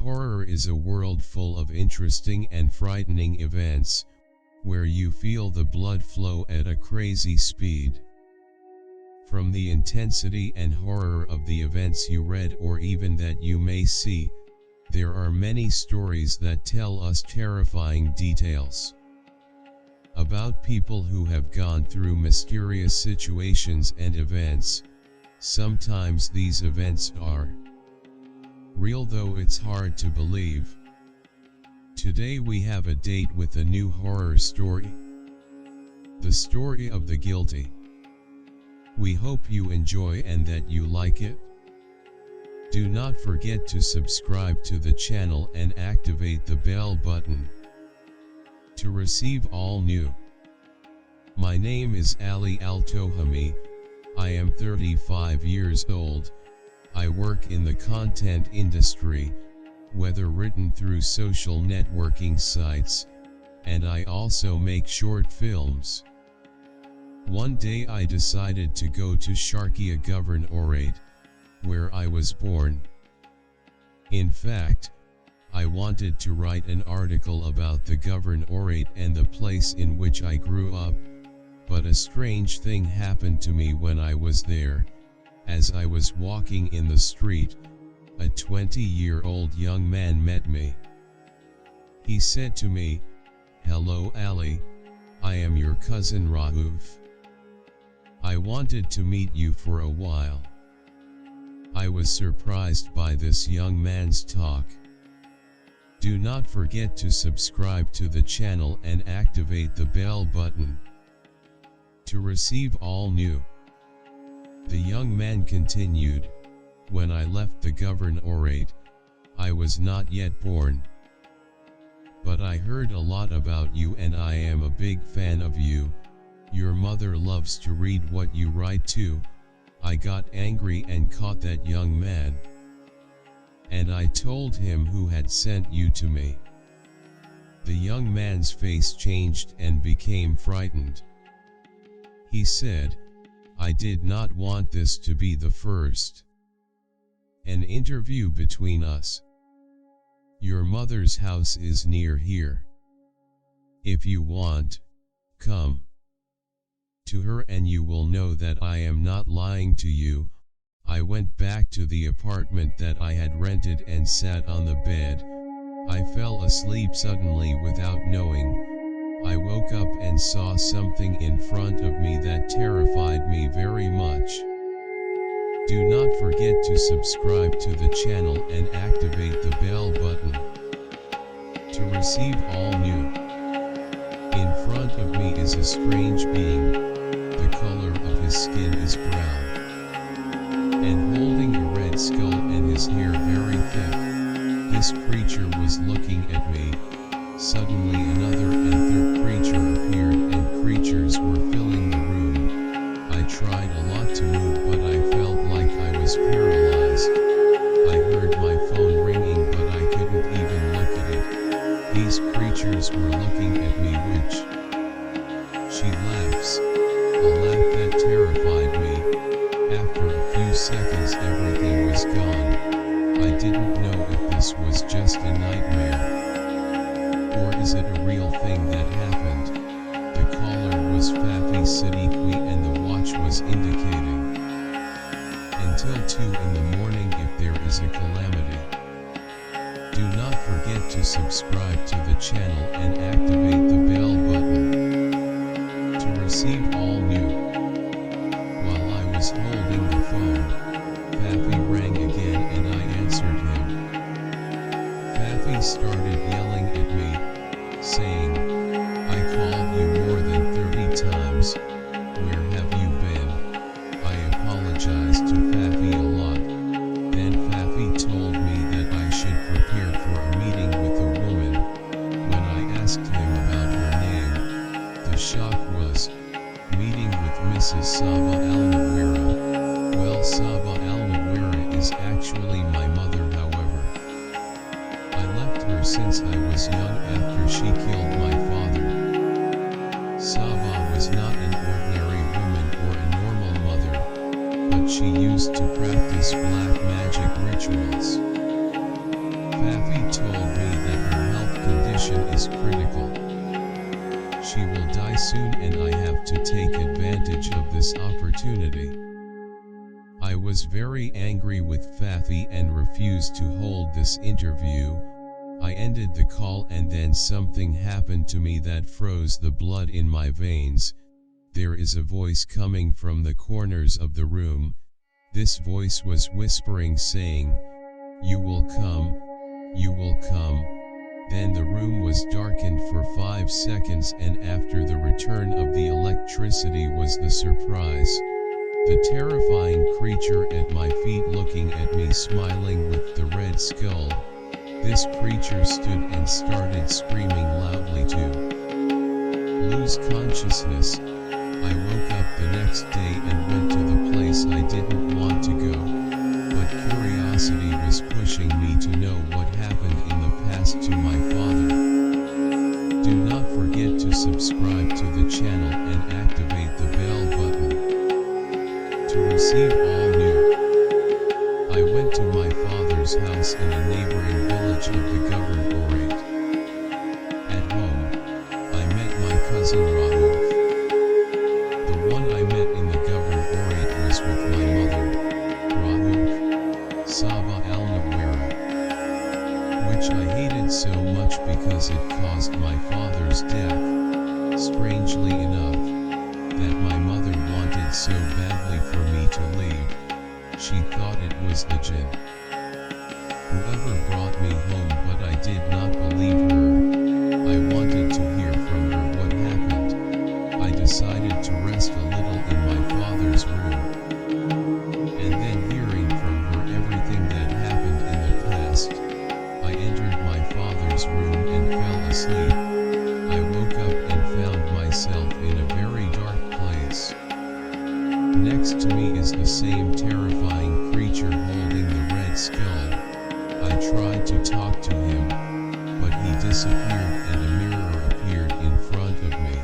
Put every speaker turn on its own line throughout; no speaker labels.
Horror is a world full of interesting and frightening events, where you feel the blood flow at a crazy speed. From the intensity and horror of the events you read or even that you may see, there are many stories that tell us terrifying details about people who have gone through mysterious situations and events. Sometimes these events are real, though it's hard to believe. Today we have a date with a new horror story. The story of the guilty. We hope you enjoy and that you like it. Do not forget to subscribe to the channel and activate the bell button to receive all new. My name is Ali Al-Tohami. I am 35 years old. I work in the content industry, whether written through social networking sites, and I also make short films. One day I decided to go to Sharkia Governorate, where I was born. In fact, I wanted to write an article about the Governorate and the place in which I grew up, but a strange thing happened to me when I was there. As I was walking in the street, a 20-year-old young man met me. He said to me, "Hello Ali, I am your cousin Raouf. I wanted to meet you for a while." I was surprised by this young man's talk. Do not forget to subscribe to the channel and activate the bell button to receive all new. The young man continued, "When I left the Governorate, I was not yet born. But I heard a lot about you and I am a big fan of you. Your mother loves to read what you write too." I got angry and caught that young man. And I told him who had sent you to me. The young man's face changed and became frightened. He said, "I did not want this to be the first an interview between us. Your mother's house is near here. If you want, come to her and you will know that I am not lying to you." I went back to the apartment that I had rented and sat on the bed. I fell asleep suddenly without knowing. I woke up and saw something in front of me that terrified me very much. Do not forget to subscribe to the channel and activate the bell button to receive all new. In front of me is a strange being. The color of his skin is brown, and holding a red skull and his hair very thick. This creature was looking at me. Suddenly another and third creature appeared and creatures were filling the room. I tried a lot to move but I felt like I was paralyzed. I heard my phone ringing but I couldn't even look at it. These creatures were looking at me which she laughs. A laugh that terrified me. After a few seconds everything was gone. I didn't know if this was just a nightmare, or is it a real thing that happened. The caller was Fafi Siddiqui and the watch was indicating until 2 in the morning if there is a calamity. Do not forget to subscribe to the channel and activate the bell button to receive all new. While I was holding the phone, Fafi rang again and I answered him. Fafi started yelling at me, saying, "I called you more than 30 times, where have you been?" I apologized to Fafi a lot. Then Fafi told me that I should prepare for a meeting with a woman. When I asked him about her name, the shock was, "Meeting with Mrs. Saba Al-Muwera." Well, Saba Al-Muwera is actually my mother, however. I left her since I was young after she killed my father. Saba was not an ordinary woman or a normal mother, but she used to practice black magic rituals. Fafi soon and I have to take advantage of this opportunity. I was very angry with Fathy and refused to hold this interview. I ended the call and then something happened to me that froze the blood in my veins. There is a voice coming from the corners of the room. This voice was whispering saying, "You will come, you will come." Then the room was darkened for 5 seconds and after the return of the electricity was the surprise. The terrifying creature at my feet looking at me smiling with the red skull. This creature stood and started screaming loudly to lose consciousness. I woke up the next day and went to the place I didn't want to go, but curiosity was pushing me to know what happened in the past to my father. Do not forget to subscribe to the channel and activate the bell button to receive all new. I went to my father's house in a neighboring village of the governorate. At home, I met my cousin Rahul. The one I met in the governorate was with my mother, Rahul, Saba al-Nawara, which I hated so much because it caused my father's death. Strangely enough, that my mother wanted so badly for me to leave. She thought it was the Jinn. Whoever brought me home, but I did not believe her. I wanted to hear from her what happened. I decided to rest a little in my father's room. And then hearing from her everything that happened in the past, I entered my father's room and fell asleep. I woke up and found myself in a very dark place. Next to me is the same terrifying creature holding the red skull. I tried to talk to him, but he disappeared and a mirror appeared in front of me.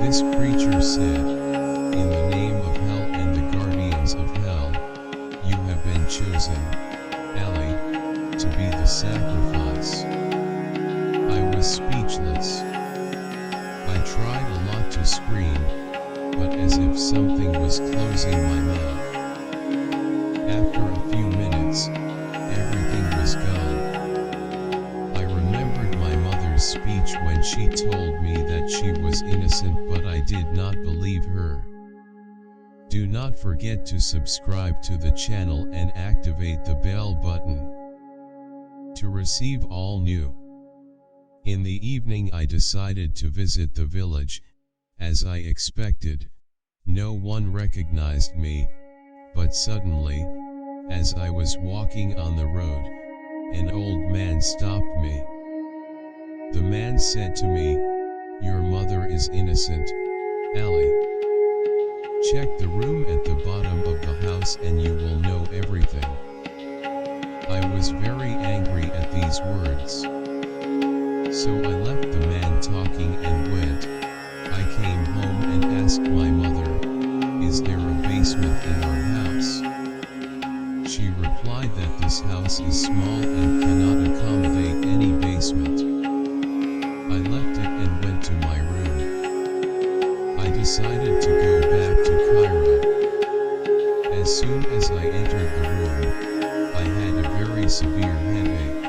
This creature said, "In the name of hell and the guardians of hell, you have been chosen, Ali, to be the sacrifice." I was speechless. I tried a lot to scream, but as if something was closing my mouth. After a few minutes, everything was gone. I remembered my mother's speech when she told me that she was innocent, but I did not believe her. Do not forget to subscribe to the channel and activate the bell button to receive all new. In the evening I decided to visit the village. As I expected, no one recognized me, but suddenly, as I was walking on the road, an old man stopped me. The man said to me, "Your mother is innocent, Ali. Check the room at the bottom of the house and you will know everything." I was very angry at these words. So I left the man talking and went. I came home and asked my mother, "Is there a basement in our house?" She replied that this house is small and cannot accommodate any basement. I left it and went to my room. I decided to go back to Cairo. As soon as I entered the room, I had a very severe headache.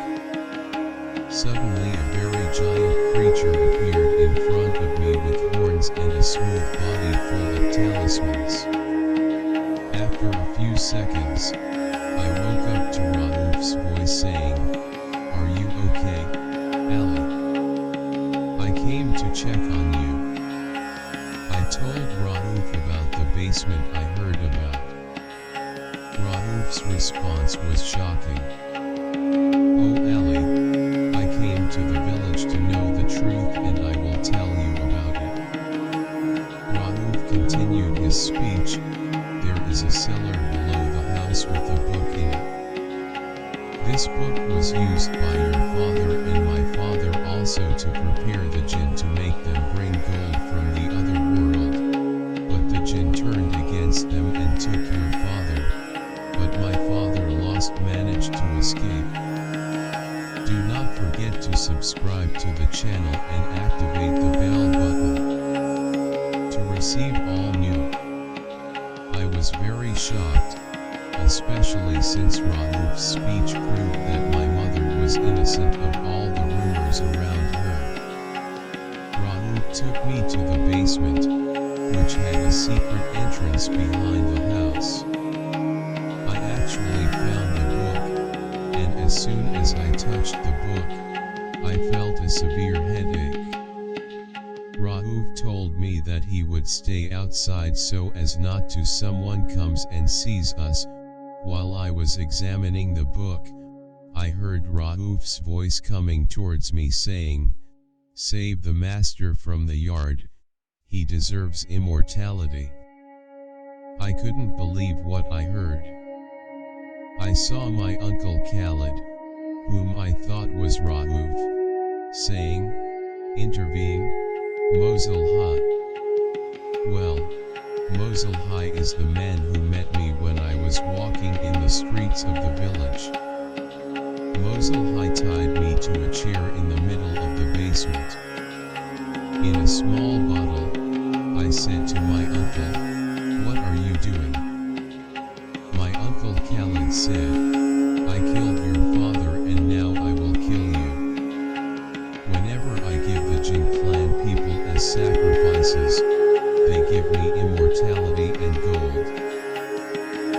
Suddenly a very giant creature appeared in front of me with horns and a smooth body full of talismans. After a few seconds, I woke up to Rauf's voice saying, "Are you okay, Ali? I came to check on you." I told Rauf about the basement I heard about. Rauf's response was shocking. "Oh Ali, I came to the village to know the truth and I will tell you about it." Rauf continued his speech. "There is a cellar below the house with a book in it. This book was used by your father and my father also to prepare the Jinn to make them bring gold from the other world, but the Jinn turned against them and took your father, but my father managed to escape. Do Do not forget to subscribe to the channel and activate the bell button to receive all new. I was very shocked, especially since Rauf's speech proved that my mother was innocent of all the rumors around her. Rauf took me to the basement, which had a secret entrance behind the house. I actually found the book, and as soon as I touched the book, I felt a severe headache. Rauf told me that he would stay outside so as not to someone comes and sees us. While I was examining the book, I heard Rauf's voice coming towards me saying, "Save the master from the yard, he deserves immortality." I couldn't believe what I heard. I saw my uncle Khalid, whom I thought was Rauf, saying, "Intervene, Mosul High." Well, Mosul High is the man who met me when I was walking in the streets of the village. Mosul High tied me to a chair in the middle of the basement. In a small bottle, I said to my uncle, "What are you doing?" My uncle Khalid said, "I killed your father and now I will kill you. Whenever I give the Jinn clan people as sacrifices, they give me immortality and gold."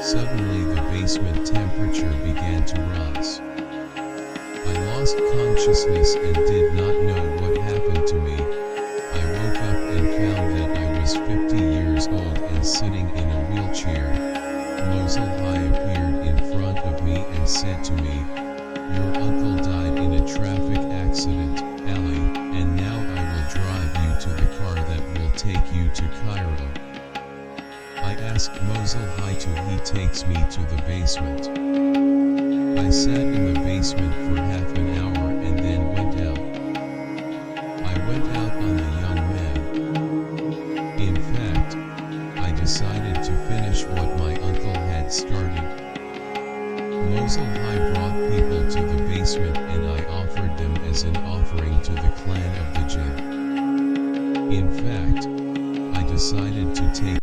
Suddenly the basement temperature began to rise. I lost consciousness and did not know what happened to me. I woke up and found that I was 50 years old and sitting in a wheelchair. Mosul High appeared in front of me and said to me, "Your uncle died in a traffic accident, Ali, and now I will drive you to the car that will take you to Cairo." I asked Mosul High to he takes me to the basement. I sat in the basement for half an hour and then went out. I went out on the young man. In fact, I decided to finish what my uncle had started. Mosul High brought people to the basement and I offered them as an offering to the clan of the Jinn. In fact, I decided to take